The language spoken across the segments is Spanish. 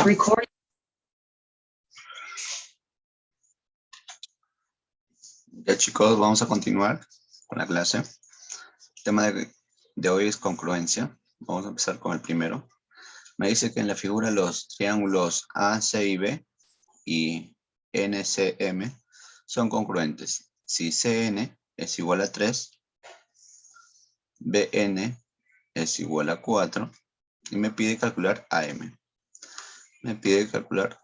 Recording. Ya chicos, vamos a continuar con la clase. El tema de hoy es congruencia. Vamos a empezar con el primero. Me dice que en la figura los triángulos ACIB y NCM son congruentes. Si CN es igual a 3, BN es igual a 4 y me pide calcular AM. Me pide calcular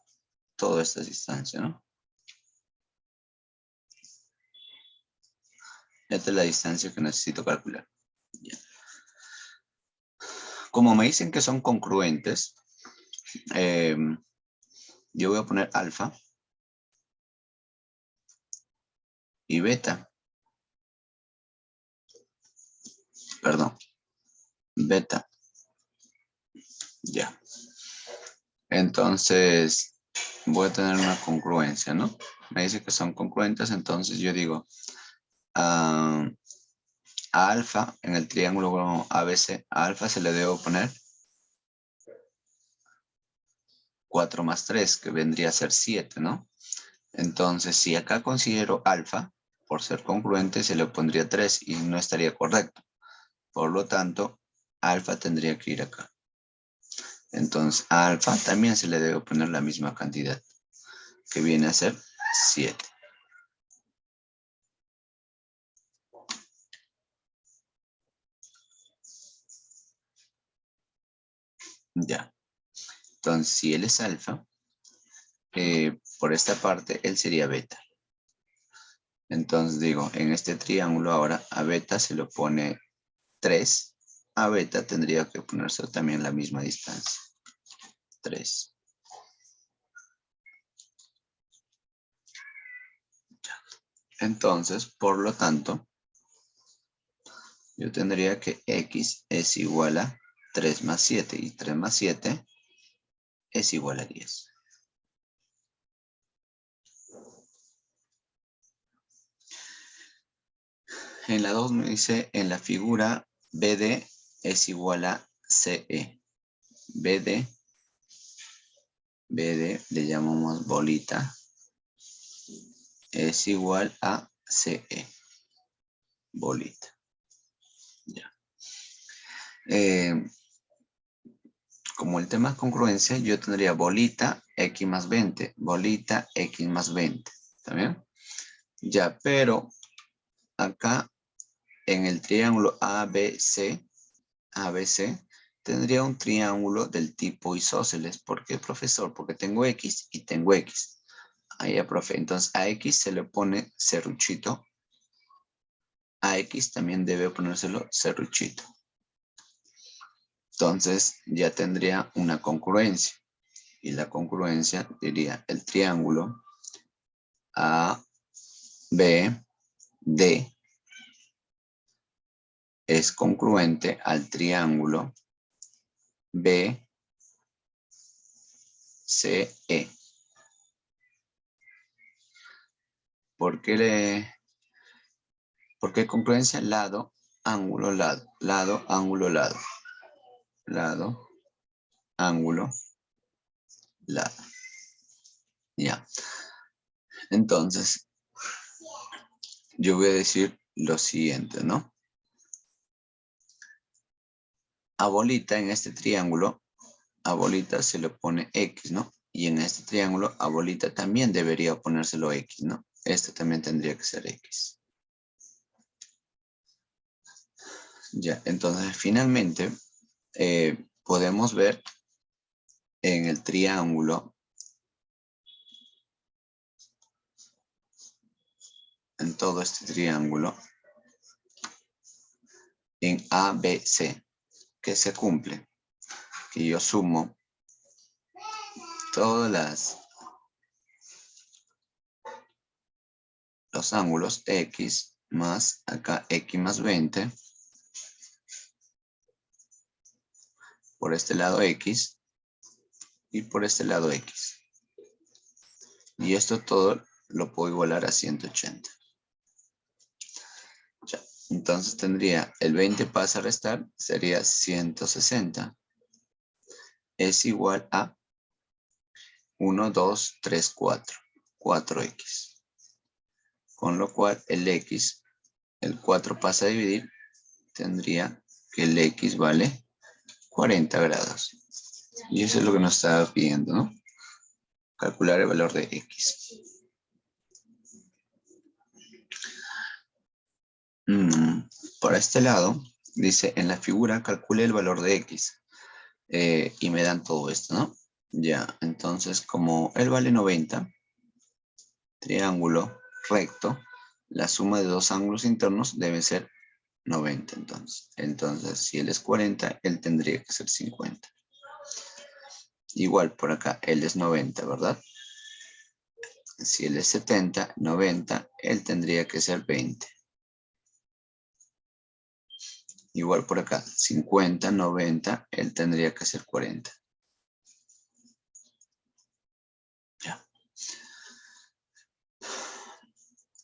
toda esta distancia, ¿no? Esta es la distancia que necesito calcular. Ya. Como me dicen que son congruentes, yo voy a poner alfa y beta. Perdón. Beta. Ya. Entonces, voy a tener una congruencia, ¿no? Me dice que son congruentes, entonces yo digo a alfa en el triángulo ABC, a alfa se le debe poner 4 más 3, que vendría a ser 7, ¿no? Entonces, si acá considero alfa, por ser congruente, se le pondría 3 y no estaría correcto. Por lo tanto, alfa tendría que ir acá. Entonces, a alfa también se le debe poner la misma cantidad, que viene a ser 7. Ya. Entonces, si él es alfa, por esta parte, él sería beta. Entonces, digo, en este triángulo ahora, a beta se le pone 3. A beta tendría que ponerse también la misma distancia. 3. Entonces, por lo tanto, yo tendría que x es igual a 3 más 7 y 3 más 7 es igual a 10. En la 2 me dice, en la figura BD es igual a CE. BD le llamamos bolita, es igual a CE. Bolita. Ya. Como el tema es congruencia, yo tendría bolita x más 20, bolita x más 20. ¿Está bien? Ya, pero acá en el triángulo ABC, tendría un triángulo del tipo isósceles. ¿Por qué, profesor? Porque tengo x y tengo x. Ahí, profe. Entonces a x se le pone serruchito. A x también debe ponérselo serruchito. Entonces ya tendría una congruencia. Y la congruencia diría el triángulo ABD es congruente al triángulo BCE. ¿Por qué congruencia? Lado, ángulo, lado. Lado, ángulo, lado. Lado, ángulo, lado. Ya. Entonces, yo voy a decir lo siguiente, ¿no? A bolita en este triángulo, a bolita se le pone X, ¿no? Y en este triángulo, a bolita también debería ponérselo X, ¿no? Este también tendría que ser X. Ya, entonces finalmente podemos ver en el triángulo, en todo este triángulo, en ABC, que se cumple, que yo sumo todos los ángulos X más acá X más 20, por este lado X y por este lado X. Y esto todo lo puedo igualar a 180. Ya. Entonces tendría el 20 pasa a restar, sería 160. Es igual a 1, 2, 3, 4. 4x. Con lo cual el x, el 4 pasa a dividir, tendría que el x vale 40 grados. Y eso es lo que nos estaba pidiendo, ¿no? Calcular el valor de x. Por este lado, dice, en la figura calcule el valor de x. Y me dan todo esto, ¿no? Ya, entonces como él vale 90, triángulo recto, la suma de dos ángulos internos debe ser 90 entonces. Entonces, si él es 40, él tendría que ser 50. Igual por acá, él es 90, ¿verdad? Si él es 70, 90, él tendría que ser 20. Igual por acá, 50, 90, él tendría que ser 40. Ya.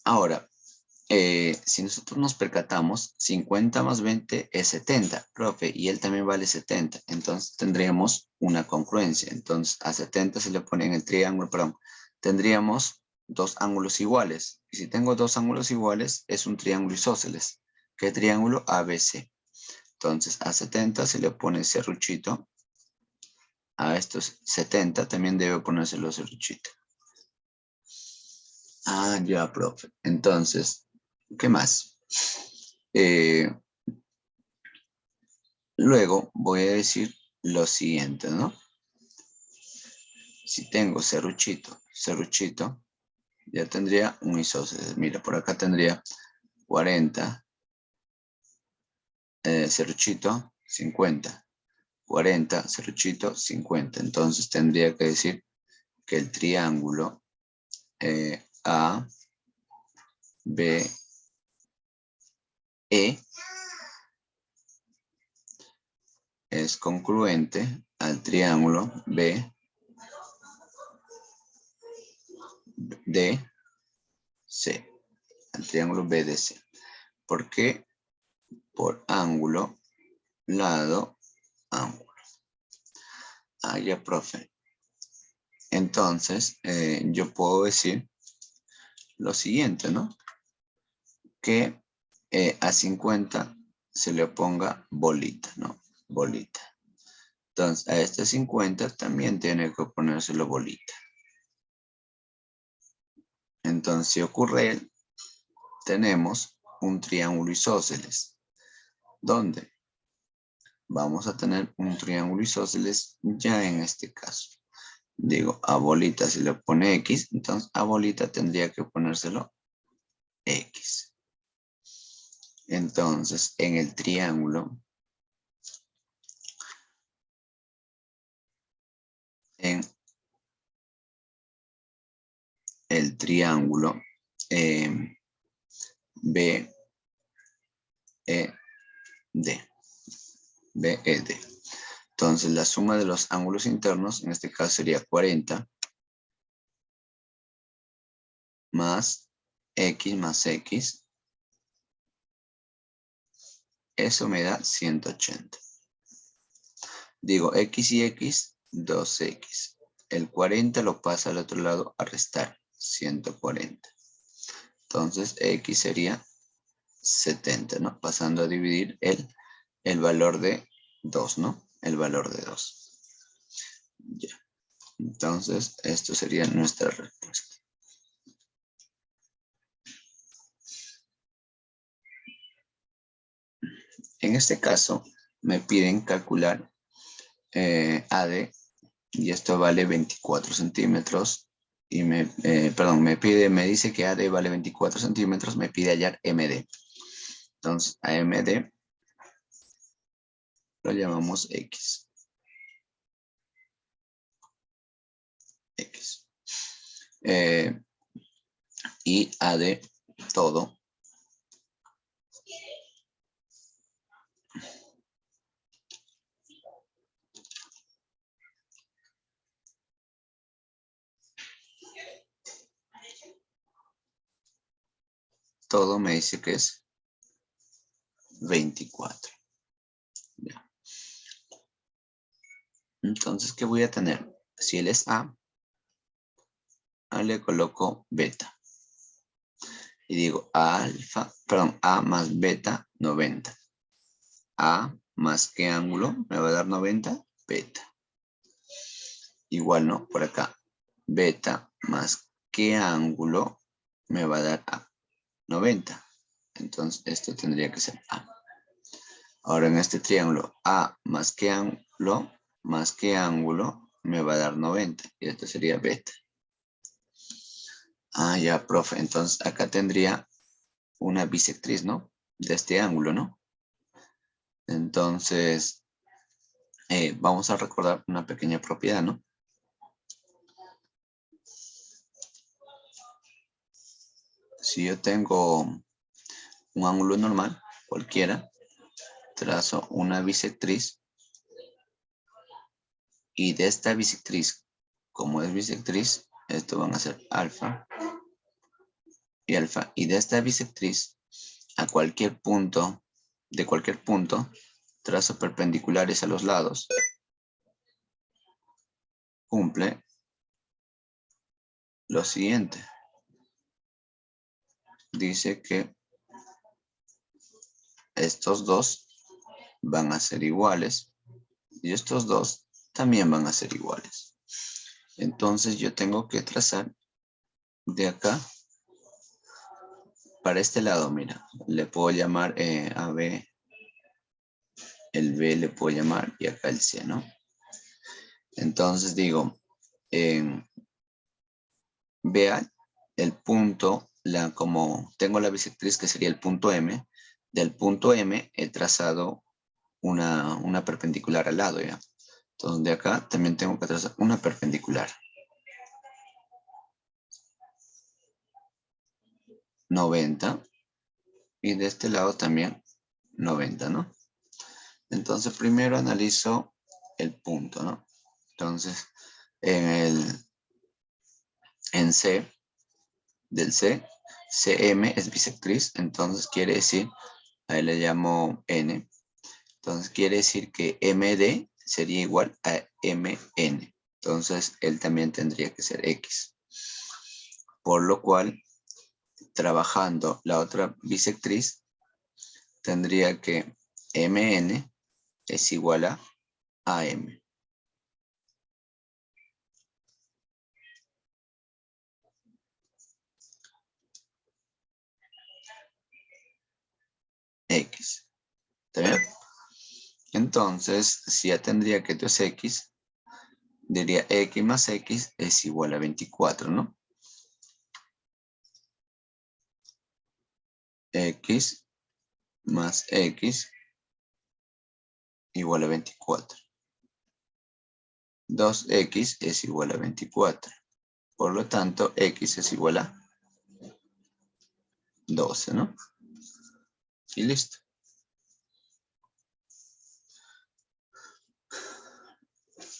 Ahora, si nosotros nos percatamos, 50 más 20 es 70, profe, y él también vale 70. Entonces tendríamos una congruencia. Entonces a 70 se le pone en el triángulo, perdón, tendríamos dos ángulos iguales. Y si tengo dos ángulos iguales, es un triángulo isósceles. ¿Qué triángulo? ABC. Entonces a 70 se le pone serruchito. A estos 70 también debe ponérselo serruchito. Ah, ya, profe. Entonces, ¿qué más? Luego voy a decir lo siguiente, ¿no? Si tengo serruchito, serruchito, ya tendría un isósceles. Mira, por acá tendría 40, serruchito, 50. 40, serruchito, 50. Entonces tendría que decir que el triángulo A, B, E es congruente al triángulo B, D, C. Al triángulo BDC. ¿Por qué? Por ángulo, lado, ángulo. Ah, ya, profe. Entonces, yo puedo decir lo siguiente, ¿no? Que a 50 se le ponga bolita, ¿no? Bolita. Entonces, a este 50 también tiene que ponérselo bolita. Entonces, si ocurre, tenemos un triángulo isósceles. ¿Dónde? Vamos a tener un triángulo isósceles ya en este caso. Digo, a bolita se le pone X, entonces a bolita tendría que ponérselo X. Entonces, en el triángulo, en el triángulo BED, BED. Entonces, la suma de los ángulos internos, en este caso sería 40 más X. Eso me da 180. Digo, X y X, 2X. El 40 lo pasa al otro lado a restar, 140. Entonces, X sería 70, ¿no? Pasando a dividir el valor de 2, ¿no? El valor de 2. Ya. Entonces, esto sería nuestra respuesta. En este caso, me piden calcular AD, y esto vale 24 centímetros. Y me dice que AD vale 24 centímetros, me pide hallar MD. Entonces, a MD lo llamamos X. Y AD todo me dice que es 24. Ya. Entonces, ¿qué voy a tener? Si él es A, le coloco beta. Y digo A más beta 90. A más qué ángulo me va a dar 90, beta. Igual, ¿no? Por acá, beta más qué ángulo me va a dar A, 90. Entonces, esto tendría que ser A. Ahora, en este triángulo, A más qué ángulo me va a dar 90. Y esto sería beta. Ah, ya, profe. Entonces, acá tendría una bisectriz, ¿no? De este ángulo, ¿no? Entonces, vamos a recordar una pequeña propiedad, ¿no? Si yo tengo un ángulo normal, cualquiera, trazo una bisectriz y de esta bisectriz, como es bisectriz, esto van a ser alfa y alfa. Y de esta bisectriz, a cualquier punto, de cualquier punto, trazo perpendiculares a los lados, cumple lo siguiente. Dice que estos dos van a ser iguales y estos dos también van a ser iguales. Entonces yo tengo que trazar de acá para este lado, mira, le puedo llamar a B, el B le puedo llamar y acá el C, ¿no? Entonces digo, vea el punto, como tengo la bisectriz que sería el punto M, del punto M he trazado una perpendicular al lado, ¿ya? Entonces de acá también tengo que trazar una perpendicular. 90. Y de este lado también 90, ¿no? Entonces primero analizo el punto, ¿no? Entonces en C, del C, CM es bisectriz, entonces quiere decir, a él le llamo N, entonces quiere decir que MD sería igual a MN, entonces él también tendría que ser X. Por lo cual, trabajando la otra bisectriz, tendría que MN es igual a AM. X. ¿Está bien? Entonces, si ya tendría que esto es X, diría X más X es igual a 24, ¿no? X más X igual a 24. 2X es igual a 24. Por lo tanto, X es igual a 12, ¿no? Y listo.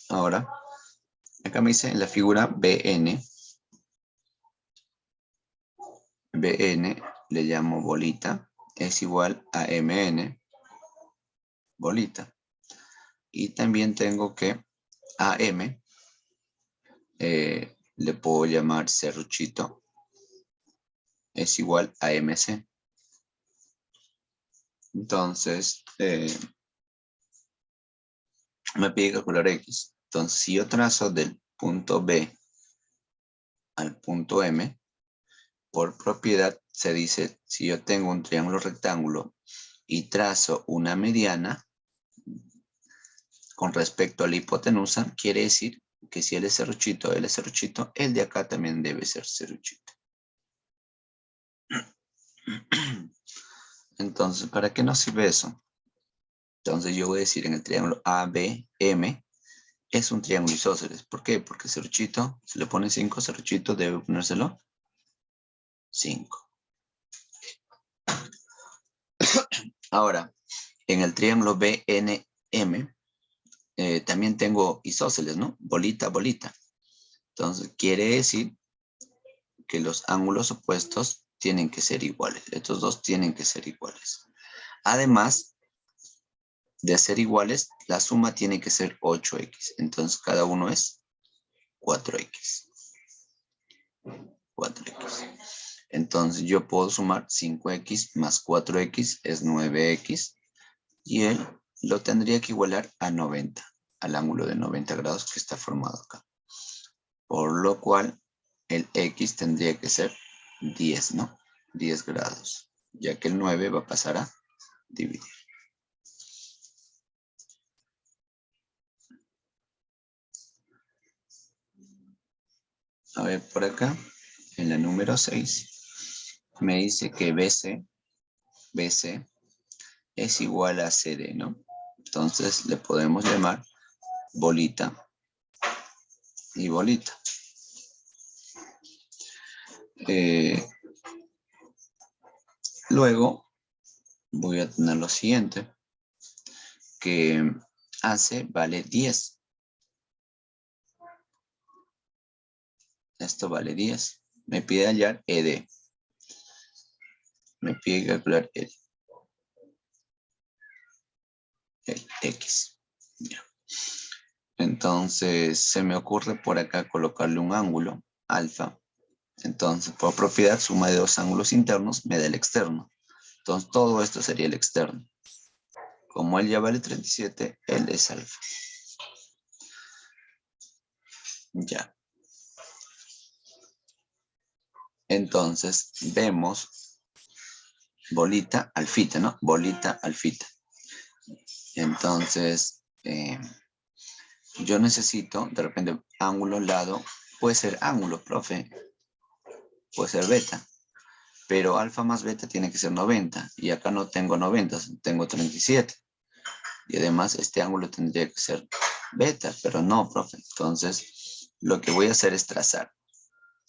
Ahora, acá me dice en la figura BN. BN le llamo bolita. Es igual a MN. Bolita. Y también tengo que AM le puedo llamar serruchito. Es igual a MC. Entonces, me pide calcular X. Entonces, si yo trazo del punto B al punto M, por propiedad se dice, si yo tengo un triángulo rectángulo y trazo una mediana con respecto a la hipotenusa, quiere decir que si él es serruchito, el de acá también debe ser serruchito. Entonces, ¿para qué nos sirve eso? Entonces yo voy a decir en el triángulo ABM es un triángulo isósceles. ¿Por qué? Porque serruchito, se le pone 5, serruchito debe ponérselo 5. Ahora, en el triángulo BNM también tengo isósceles, ¿no? Bolita, bolita. Entonces quiere decir que los ángulos opuestos tienen que ser iguales. Estos dos tienen que ser iguales. Además de ser iguales, la suma tiene que ser 8x. Entonces cada uno es 4x. 4x. Entonces yo puedo sumar 5x más 4x es 9x. Y él lo tendría que igualar a 90, al ángulo de 90 grados que está formado acá. Por lo cual el x tendría que ser 10, ¿no? 10 grados, ya que el 9 va a pasar a dividir. A ver, por acá, en la número 6, me dice que BC es igual a CD, ¿no? Entonces le podemos llamar bolita y bolita. Luego voy a tener lo siguiente, que AC vale 10. Esto vale 10. Me pide hallar ED. Me pide calcular el X. Ya. Entonces se me ocurre por acá colocarle un ángulo, alfa. Entonces por propiedad suma de dos ángulos internos me da el externo. Entonces todo esto sería el externo. Como él ya vale 37, él es alfa. Ya. Entonces vemos bolita, alfita, ¿no? Bolita, alfita. Entonces, yo necesito, de repente, ángulo, lado, puede ser ángulo, profe, puede ser beta, pero alfa más beta tiene que ser 90, y acá no tengo 90, tengo 37. Y además este ángulo tendría que ser beta, pero no, profe. Entonces, lo que voy a hacer es trazar,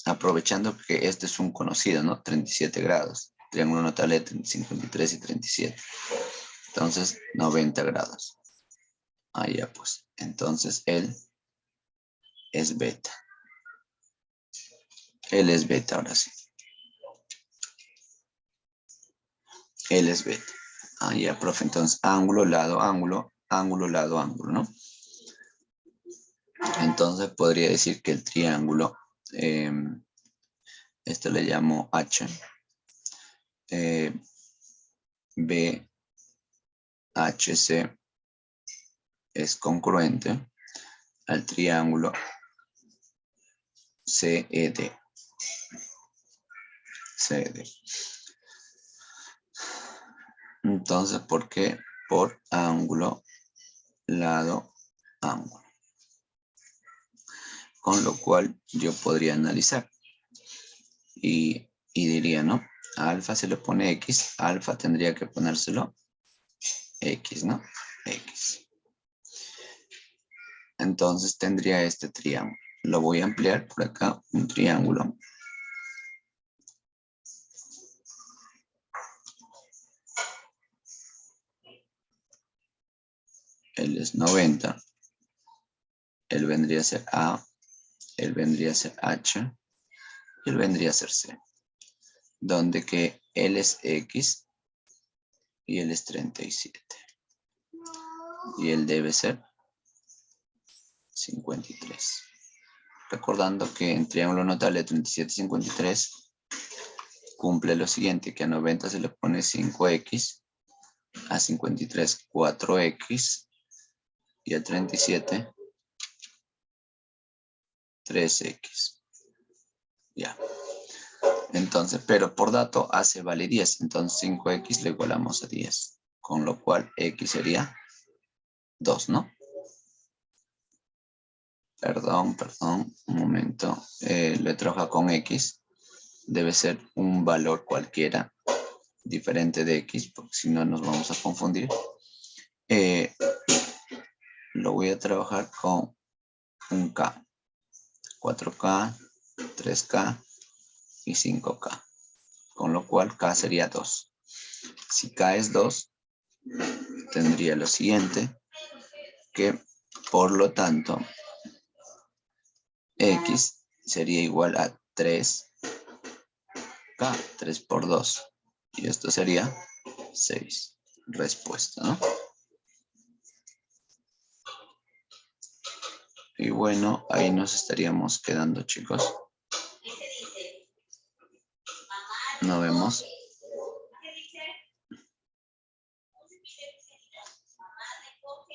aprovechando que este es un conocido, ¿no? 37 grados, triángulo notable entre 53 y 37. Entonces, 90 grados. Ah, ya pues. Entonces, él es beta. Él es beta, ahora sí. Él es beta. Ah, ya, profe. Entonces, ángulo, lado, ángulo, ángulo, lado, ángulo, ¿no? Entonces, podría decir que el triángulo, esto le llamo H, BHC es congruente al triángulo CED. CED. Entonces, ¿por qué? Por ángulo, lado, ángulo. Con lo cual yo podría analizar. Y diría, ¿no? A alfa se le pone X, a alfa tendría que ponérselo X, ¿no? X. Entonces tendría este triángulo. Lo voy a ampliar por acá, un triángulo. Él es 90. Él vendría a ser A. Él vendría a ser H. Y él vendría a ser C. Donde que él es X y él es 37. Y él debe ser 53. Recordando que en triángulo notable 37 y 53 cumple lo siguiente, que a 90 se le pone 5x, a 53 4x y a 37 3x. Ya. Entonces, pero por dato AC vale 10, entonces 5x le igualamos a 10, con lo cual x sería 2, ¿no? Perdón, un momento. Lo he trabajado con x. Debe ser un valor cualquiera diferente de x, porque si no nos vamos a confundir. Lo voy a trabajar con un k. 4k, 3k y 5k. Con lo cual k sería 2. Si k es 2, tendría lo siguiente, que por lo tanto x sería igual a 3k, 3 por 2. Y esto sería 6. Respuesta, ¿no? Y bueno, ahí nos estaríamos quedando, chicos. No vemos.